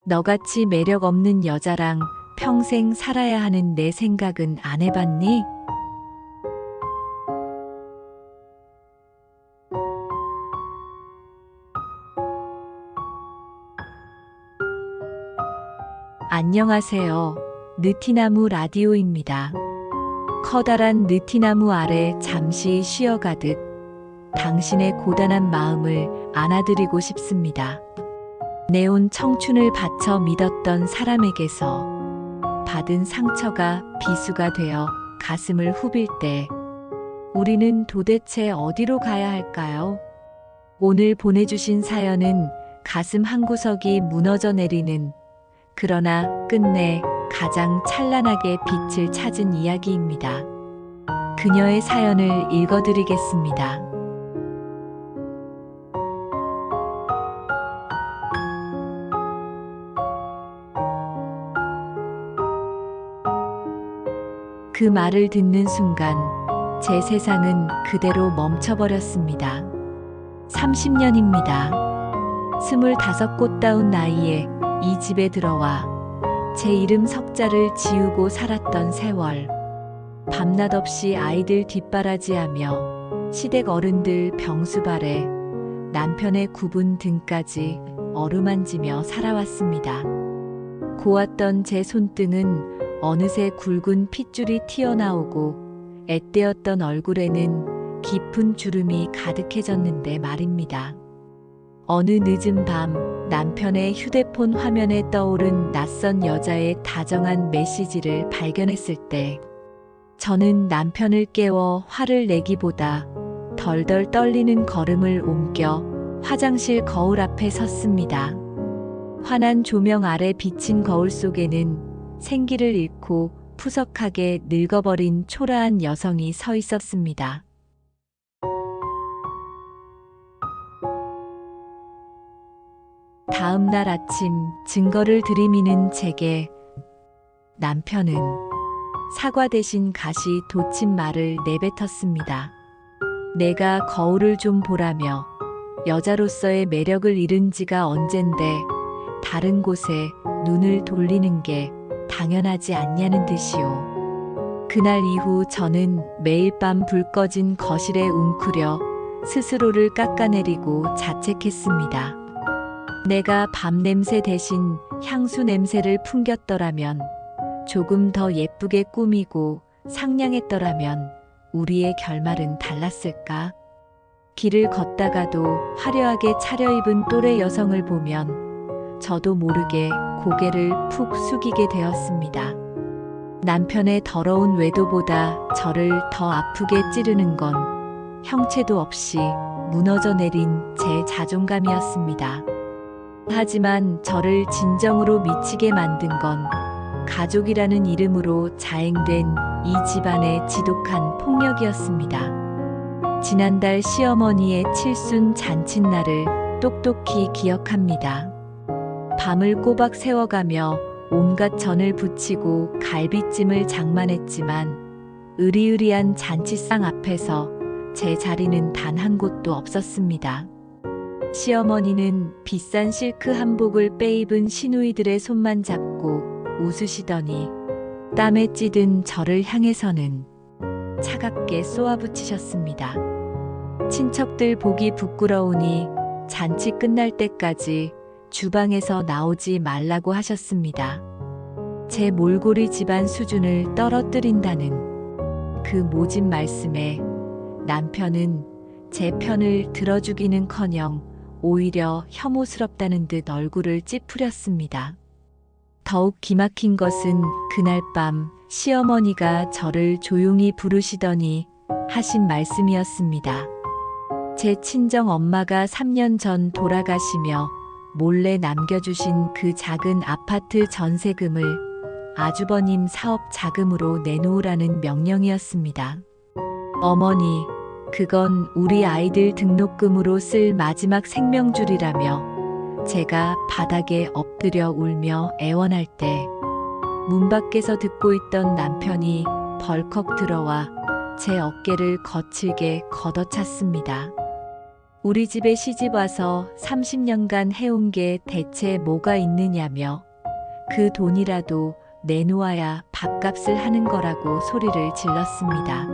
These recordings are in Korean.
너같이 매력 없는 여자랑 평생 살아야 하는 내 생각은 안 해봤니? 안녕하세요. 느티나무 라디오입니다. 커다란 느티나무 아래 잠시 쉬어가듯 당신의 고단한 마음을 안아드리고 싶습니다. 내온 청춘을 바쳐 믿었던 사람에게서 받은 상처가 비수가 되어 가슴을 후빌 때 우리는 도대체 어디로 가야 할까요? 오늘 보내주신 사연은 가슴 한구석이 무너져 내리는 그러나 끝내 가장 찬란하게 빛을 찾은 이야기입니다. 그녀의 사연을 읽어드리겠습니다. 그 말을 듣는 순간 제 세상은 그대로 멈춰버렸습니다. 30년입니다. 25 꽃다운 나이에 이 집에 들어와 제 이름 석자를 지우고 살았던 세월. 밤낮 없이 아이들 뒷바라지하며 시댁 어른들 병수발에 남편의 굽은 등까지 어루만지며 살아왔습니다. 고왔던 제 손등은 어느새 굵은 핏줄이 튀어나오고 앳되었던 얼굴에는 깊은 주름이 가득해졌는데 말입니다. 어느 늦은 밤 남편의 휴대폰 화면에 떠오른 낯선 여자의 다정한 메시지를 발견했을 때 저는 남편을 깨워 화를 내기보다 덜덜 떨리는 걸음을 옮겨 화장실 거울 앞에 섰습니다. 환한 조명 아래 비친 거울 속에는 생기를 잃고 푸석하게 늙어버린 초라한 여성이 서 있었습니다. 다음 날 아침 증거를 들이미는 제게 남편은 사과 대신 가시 돋친 말을 내뱉었습니다. 내가 거울을 좀 보라며 여자로서의 매력을 잃은 지가 언젠데 다른 곳에 눈을 돌리는 게 당연하지 않냐는 듯이요. 그날 이후 저는 매일 밤 불 꺼진 거실에 웅크려 스스로를 깎아내리고 자책했습니다. 내가 밤 냄새 대신 향수 냄새를 풍겼더라면, 조금 더 예쁘게 꾸미고 상냥했더라면 우리의 결말은 달랐을까? 길을 걷다가도 화려하게 차려입은 또래 여성을 보면 저도 모르게 고개를 푹 숙이게 되었습니다. 남편의 더러운 외도보다 저를 더 아프게 찌르는 건 형체도 없이 무너져 내린 제 자존감이었습니다. 하지만 저를 진정으로 미치게 만든 건 가족이라는 이름으로 자행된 이 집안의 지독한 폭력이었습니다. 지난달 시어머니의 칠순 잔칫날을 똑똑히 기억합니다. 밤을 꼬박 세워가며 온갖 전을 부치고 갈비찜을 장만했지만 으리으리한 잔치상 앞에서 제 자리는 단 한 곳도 없었습니다. 시어머니는 비싼 실크 한복을 빼입은 시누이들의 손만 잡고 웃으시더니 땀에 찌든 저를 향해서는 차갑게 쏘아붙이셨습니다. 친척들 보기 부끄러우니 잔치 끝날 때까지 주방에서 나오지 말라고 하셨습니다. 제 몰골이 집안 수준을 떨어뜨린다는 그 모진 말씀에 남편은 제 편을 들어주기는커녕 오히려 혐오스럽다는 듯 얼굴을 찌푸렸습니다. 더욱 기막힌 것은 그날 밤 시어머니가 저를 조용히 부르시더니 하신 말씀이었습니다. 제 친정 엄마가 3년 전 돌아가시며 몰래 남겨주신 그 작은 아파트 전세금을 아주버님 사업 자금으로 내놓으라는 명령이었습니다. 어머니, 그건 우리 아이들 등록금으로 쓸 마지막 생명줄이라며 제가 바닥에 엎드려 울며 애원할 때 문 밖에서 듣고 있던 남편이 벌컥 들어와 제 어깨를 거칠게 걷어찼습니다. 우리 집에 시집 와서 30년간 해온 게 대체 뭐가 있느냐며 그 돈이라도 내놓아야 밥값을 하는 거라고 소리를 질렀습니다.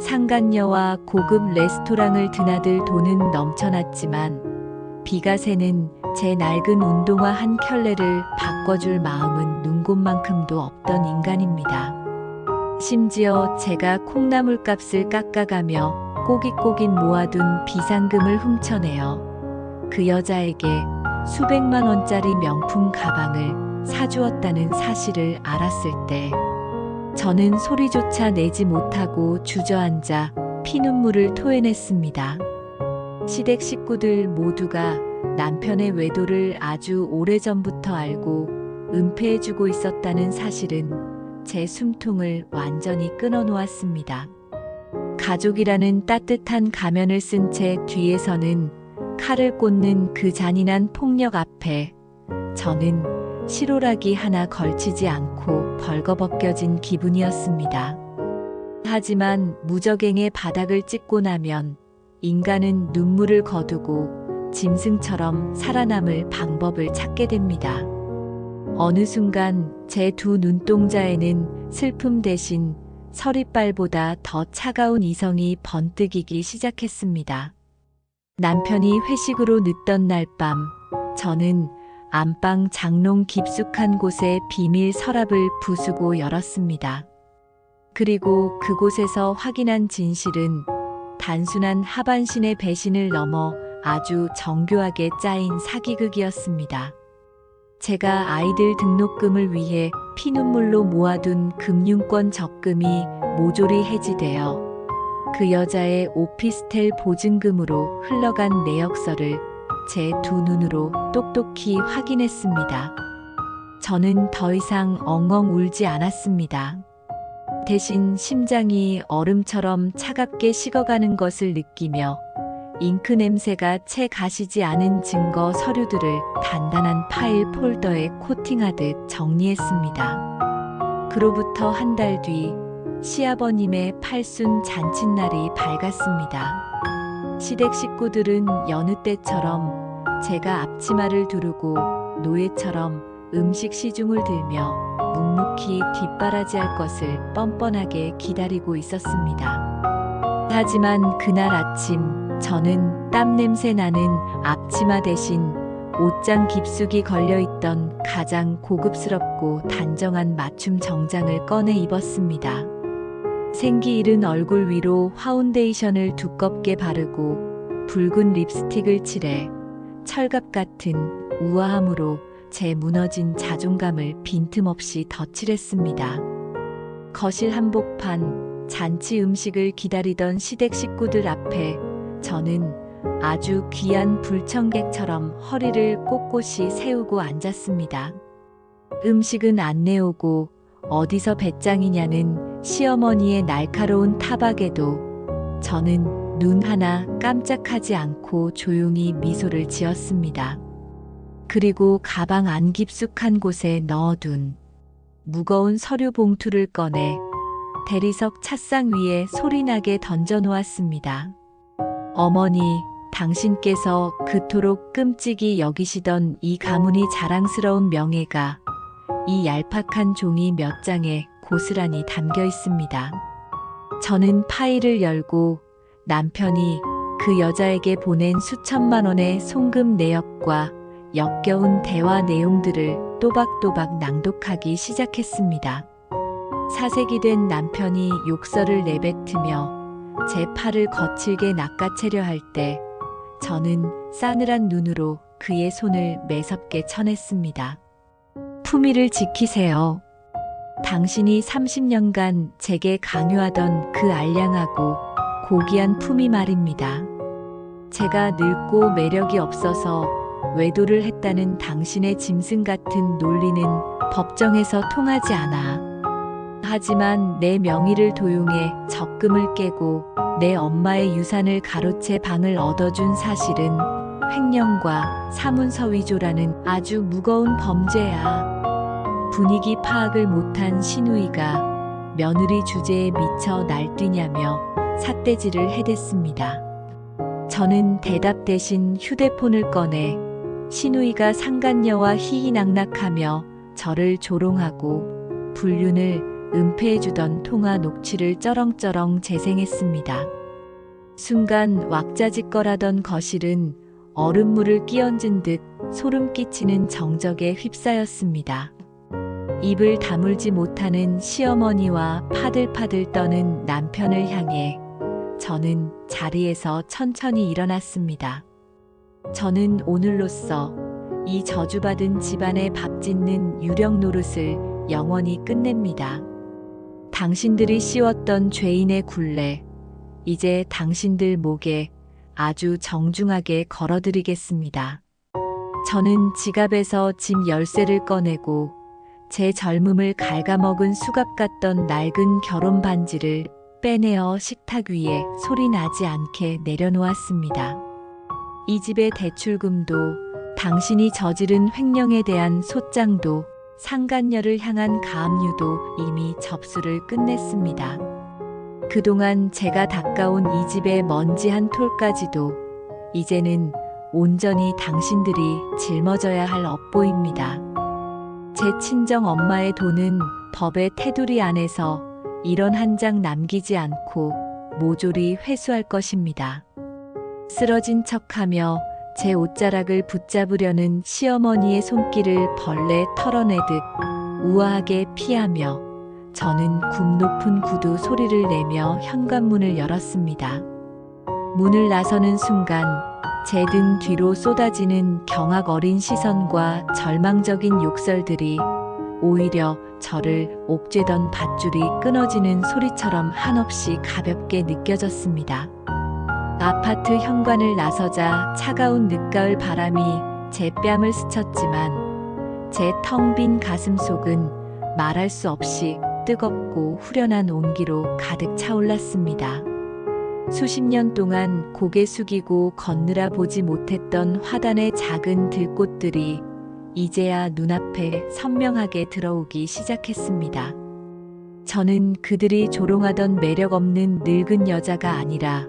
상간녀와 고급 레스토랑을 드나들 돈은 넘쳐났지만 비가 새는 제 낡은 운동화 한 켤레를 바꿔줄 마음은 눈곱만큼도 없던 인간입니다. 심지어 제가 콩나물 값을 깎아가며 꼬깃꼬깃 모아둔 비상금을 훔쳐내어 그 여자에게 수백만 원짜리 명품 가방을 사주었다는 사실을 알았을 때 저는 소리조차 내지 못하고 주저앉아 피눈물을 토해냈습니다. 시댁 식구들 모두가 남편의 외도를 아주 오래전부터 알고 은폐해주고 있었다는 사실은 제 숨통을 완전히 끊어놓았습니다. 가족이라는 따뜻한 가면을 쓴 채 뒤에서는 칼을 꽂는 그 잔인한 폭력 앞에 저는 실오라기 하나 걸치지 않고 벌거벗겨진 기분이었습니다. 하지만 무적행의 바닥을 찍고 나면 인간은 눈물을 거두고 짐승처럼 살아남을 방법을 찾게 됩니다. 어느 순간 제 두 눈동자에는 슬픔 대신 서리빨보다 더 차가운 이성이 번뜩이기 시작했습니다. 남편이 회식으로 늦던 날 밤, 저는 안방 장롱 깊숙한 곳에 비밀 서랍을 부수고 열었습니다. 그리고 그곳에서 확인한 진실은 단순한 하반신의 배신을 넘어 아주 정교하게 짜인 사기극이었습니다. 제가 아이들 등록금을 위해 피눈물로 모아둔 금융권 적금이 모조리 해지되어 그 여자의 오피스텔 보증금으로 흘러간 내역서를 제 두 눈으로 똑똑히 확인했습니다. 저는 더 이상 엉엉 울지 않았습니다. 대신 심장이 얼음처럼 차갑게 식어가는 것을 느끼며 잉크 냄새가 채 가시지 않은 증거 서류들을 단단한 파일 폴더에 코팅하듯 정리했습니다. 그로부터 한 달 뒤 시아버님의 팔순 잔칫날이 밝았습니다. 시댁 식구들은 여느 때처럼 제가 앞치마를 두르고 노예처럼 음식 시중을 들며 묵묵히 뒷바라지할 것을 뻔뻔하게 기다리고 있었습니다. 하지만 그날 아침 저는 땀 냄새 나는 앞치마 대신 옷장 깊숙이 걸려있던 가장 고급스럽고 단정한 맞춤 정장을 꺼내 입었습니다. 생기 잃은 얼굴 위로 파운데이션을 두껍게 바르고 붉은 립스틱을 칠해 철갑 같은 우아함으로 제 무너진 자존감을 빈틈없이 덧칠했습니다. 거실 한복판 잔치 음식을 기다리던 시댁 식구들 앞에 저는 아주 귀한 불청객처럼 허리를 꼿꼿이 세우고 앉았습니다. 음식은 안 내오고 어디서 배짱이냐는 시어머니의 날카로운 타박에도 저는 눈 하나 깜짝하지 않고 조용히 미소를 지었습니다. 그리고 가방 안 깊숙한 곳에 넣어둔 무거운 서류 봉투를 꺼내 대리석 찻상 위에 소리나게 던져놓았습니다. 어머니, 당신께서 그토록 끔찍이 여기시던 이 가문이 자랑스러운 명예가 이 얄팍한 종이 몇 장에 고스란히 담겨 있습니다. 저는 파일을 열고 남편이 그 여자에게 보낸 수천만 원의 송금 내역과 역겨운 대화 내용들을 또박또박 낭독하기 시작했습니다. 사색이 된 남편이 욕설을 내뱉으며 제 팔을 거칠게 낚아채려 할 때 저는 싸늘한 눈으로 그의 손을 매섭게 쳐냈습니다. 품위를 지키세요. 당신이 30년간 제게 강요하던 그 알량하고 고귀한 품위 말입니다. 제가 늙고 매력이 없어서 외도를 했다는 당신의 짐승 같은 논리는 법정에서 통하지 않아. 하지만 내 명의를 도용해 적금을 깨고 내 엄마의 유산을 가로채 방을 얻어준 사실은 횡령과 사문서 위조라는 아주 무거운 범죄야. 분위기 파악을 못한 시누이가 며느리 주제에 미쳐 날뛰냐며 삿대질을 해댔습니다. 저는 대답 대신 휴대폰을 꺼내 시누이가 상간녀와 희희낙낙하며 저를 조롱하고 불륜을 은폐해주던 통화 녹취를 쩌렁쩌렁 재생했습니다. 순간 왁자지껄하던 거실은 얼음물을 끼얹은 듯 소름 끼치는 정적에 휩싸였습니다. 입을 다물지 못하는 시어머니와 파들파들 떠는 남편을 향해 저는 자리에서 천천히 일어났습니다. 저는 오늘로써 이 저주받은 집안의 밥 짓는 유령 노릇을 영원히 끝냅니다. 당신들이 씌웠던 죄인의 굴레, 이제 당신들 목에 아주 정중하게 걸어드리겠습니다. 저는 지갑에서 집 열쇠를 꺼내고 제 젊음을 갉아먹은 수갑 같던 낡은 결혼 반지를 빼내어 식탁 위에 소리 나지 않게 내려놓았습니다. 이 집의 대출금도 당신이 저지른 횡령에 대한 소장도 상간녀를 향한 가압류도 이미 접수를 끝냈습니다. 그동안 제가 닦아온 이 집의 먼지 한 톨까지도 이제는 온전히 당신들이 짊어져야 할 업보입니다. 제 친정 엄마의 돈은 법의 테두리 안에서 1원 한 장 남기지 않고 모조리 회수할 것입니다. 쓰러진 척하며 제 옷자락을 붙잡으려는 시어머니의 손길을 벌레 털어내듯 우아하게 피하며 저는 굽 높은 구두 소리를 내며 현관문을 열었습니다. 문을 나서는 순간 제 등 뒤로 쏟아지는 경악 어린 시선과 절망적인 욕설들이 오히려 저를 옥죄던 밧줄이 끊어지는 소리처럼 한없이 가볍게 느껴졌습니다. 아파트 현관을 나서자 차가운 늦가을 바람이 제 뺨을 스쳤지만 제 텅 빈 가슴 속은 말할 수 없이 뜨겁고 후련한 온기로 가득 차올랐습니다. 수십 년 동안 고개 숙이고 건느라 보지 못했던 화단의 작은 들꽃들이 이제야 눈앞에 선명하게 들어오기 시작했습니다. 저는 그들이 조롱하던 매력 없는 늙은 여자가 아니라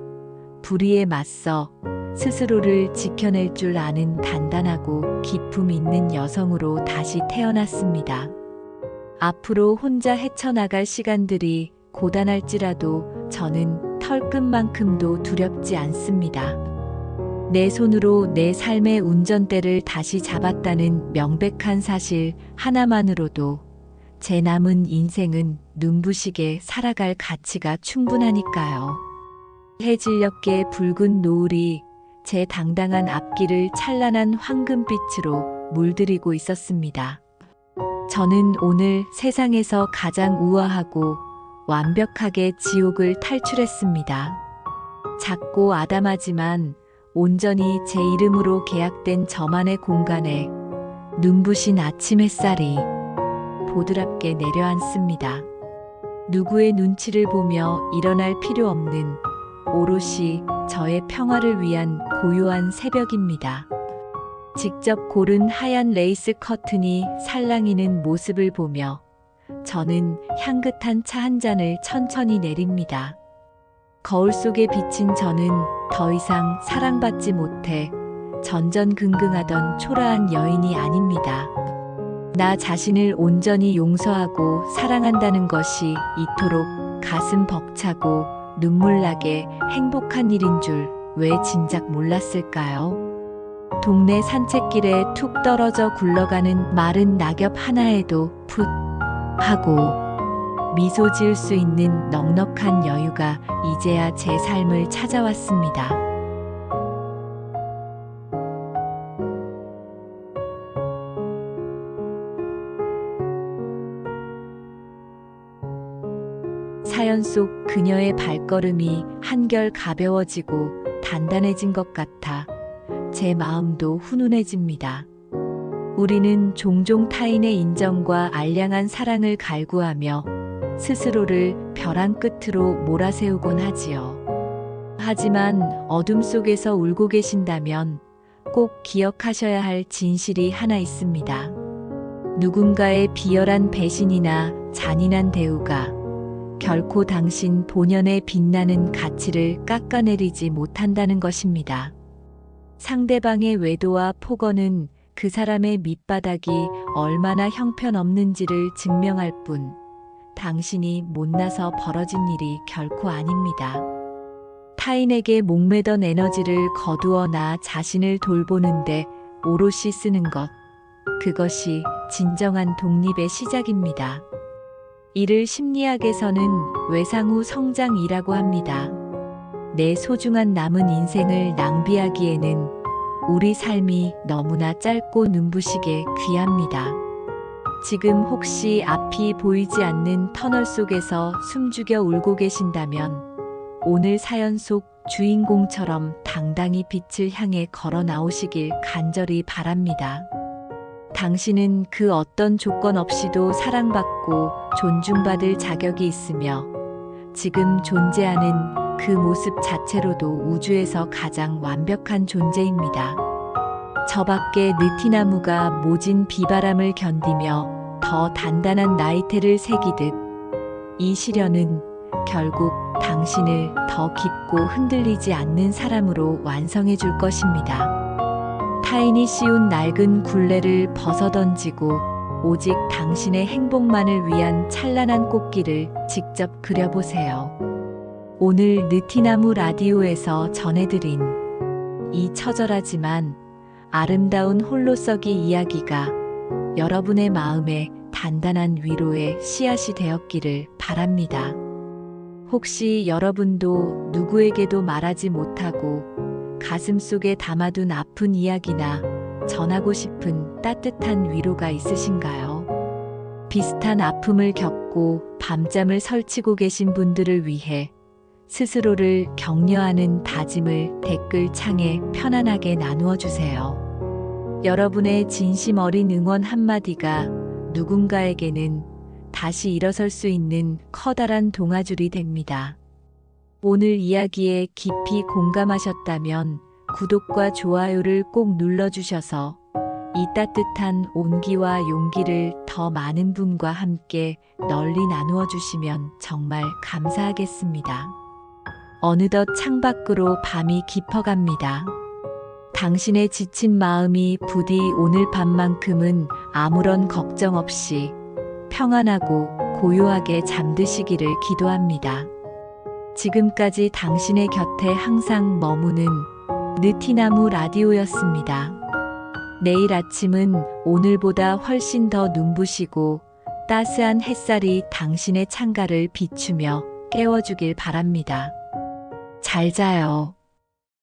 불의에 맞서 스스로를 지켜낼 줄 아는 단단하고 기품 있는 여성으로 다시 태어났습니다. 앞으로 혼자 헤쳐나갈 시간들이 고단할지라도 저는 털끝만큼도 두렵지 않습니다. 내 손으로 내 삶의 운전대를 다시 잡았다는 명백한 사실 하나만으로도 제 남은 인생은 눈부시게 살아갈 가치가 충분하니까요. 해질녘의 붉은 노을이 제 당당한 앞길을 찬란한 황금빛으로 물들이고 있었습니다. 저는 오늘 세상에서 가장 우아하고 완벽하게 지옥을 탈출했습니다. 작고 아담하지만 온전히 제 이름으로 계약된 저만의 공간에 눈부신 아침 햇살이 보드랍게 내려앉습니다. 누구의 눈치를 보며 일어날 필요 없는 오롯이 저의 평화를 위한 고요한 새벽입니다. 직접 고른 하얀 레이스 커튼이 살랑이는 모습을 보며 저는 향긋한 차 한 잔을 천천히 내립니다. 거울 속에 비친 저는 더 이상 사랑받지 못해 전전긍긍하던 초라한 여인이 아닙니다. 나 자신을 온전히 용서하고 사랑한다는 것이 이토록 가슴 벅차고 눈물나게 행복한 일인 줄 왜 진작 몰랐을까요? 동네 산책길에 툭 떨어져 굴러가는 마른 낙엽 하나에도 풋 하고 미소 지을 수 있는 넉넉한 여유가 이제야 제 삶을 찾아왔습니다. 사연 속 그녀의 발걸음이 한결 가벼워지고 단단해진 것 같아 제 마음도 훈훈해집니다. 우리는 종종 타인의 인정과 알량한 사랑을 갈구하며 스스로를 벼랑 끝으로 몰아세우곤 하지요. 하지만 어둠 속에서 울고 계신다면 꼭 기억하셔야 할 진실이 하나 있습니다. 누군가의 비열한 배신이나 잔인한 대우가 결코 당신 본연의 빛나는 가치를 깎아내리지 못한다는 것입니다. 상대방의 외도와 폭언은 그 사람의 밑바닥이 얼마나 형편없는지를 증명할 뿐, 당신이 못나서 벌어진 일이 결코 아닙니다. 타인에게 목매던 에너지를 거두어 나 자신을 돌보는데 오롯이 쓰는 것, 그것이 진정한 독립의 시작입니다. 이를 심리학에서는 외상후 성장이라고 합니다. 내 소중한 남은 인생을 낭비하기에는 우리 삶이 너무나 짧고 눈부시게 귀합니다. 지금 혹시 앞이 보이지 않는 터널 속에서 숨죽여 울고 계신다면 오늘 사연 속 주인공처럼 당당히 빛을 향해 걸어 나오시길 간절히 바랍니다. 당신은 그 어떤 조건 없이도 사랑받고 존중받을 자격이 있으며 지금 존재하는 그 모습 자체로도 우주에서 가장 완벽한 존재입니다. 저 밖에 느티나무가 모진 비바람을 견디며 더 단단한 나이테를 새기듯 이 시련은 결국 당신을 더 깊고 흔들리지 않는 사람으로 완성해 줄 것입니다. 타인이 씌운 낡은 굴레를 벗어던지고 오직 당신의 행복만을 위한 찬란한 꽃길을 직접 그려보세요. 오늘 느티나무 라디오에서 전해드린 이 처절하지만 아름다운 홀로서기 이야기가 여러분의 마음에 단단한 위로의 씨앗이 되었기를 바랍니다. 혹시 여러분도 누구에게도 말하지 못하고 가슴속에 담아둔 아픈 이야기나 전하고 싶은 따뜻한 위로가 있으신가요? 비슷한 아픔을 겪고 밤잠을 설치고 계신 분들을 위해 스스로를 격려하는 다짐을 댓글창에 편안하게 나누어 주세요. 여러분의 진심 어린 응원 한마디가 누군가에게는 다시 일어설 수 있는 커다란 동아줄이 됩니다. 오늘 이야기에 깊이 공감하셨다면 구독과 좋아요를 꼭 눌러주셔서 이 따뜻한 온기와 용기를 더 많은 분과 함께 널리 나누어 주시면 정말 감사하겠습니다. 어느덧 창밖으로 밤이 깊어갑니다. 당신의 지친 마음이 부디 오늘 밤만큼은 아무런 걱정 없이 평안하고 고요하게 잠드시기를 기도합니다. 지금까지 당신의 곁에 항상 머무는 느티나무 라디오였습니다. 내일 아침은 오늘보다 훨씬 더 눈부시고 따스한 햇살이 당신의 창가를 비추며 깨워주길 바랍니다. 잘 자요.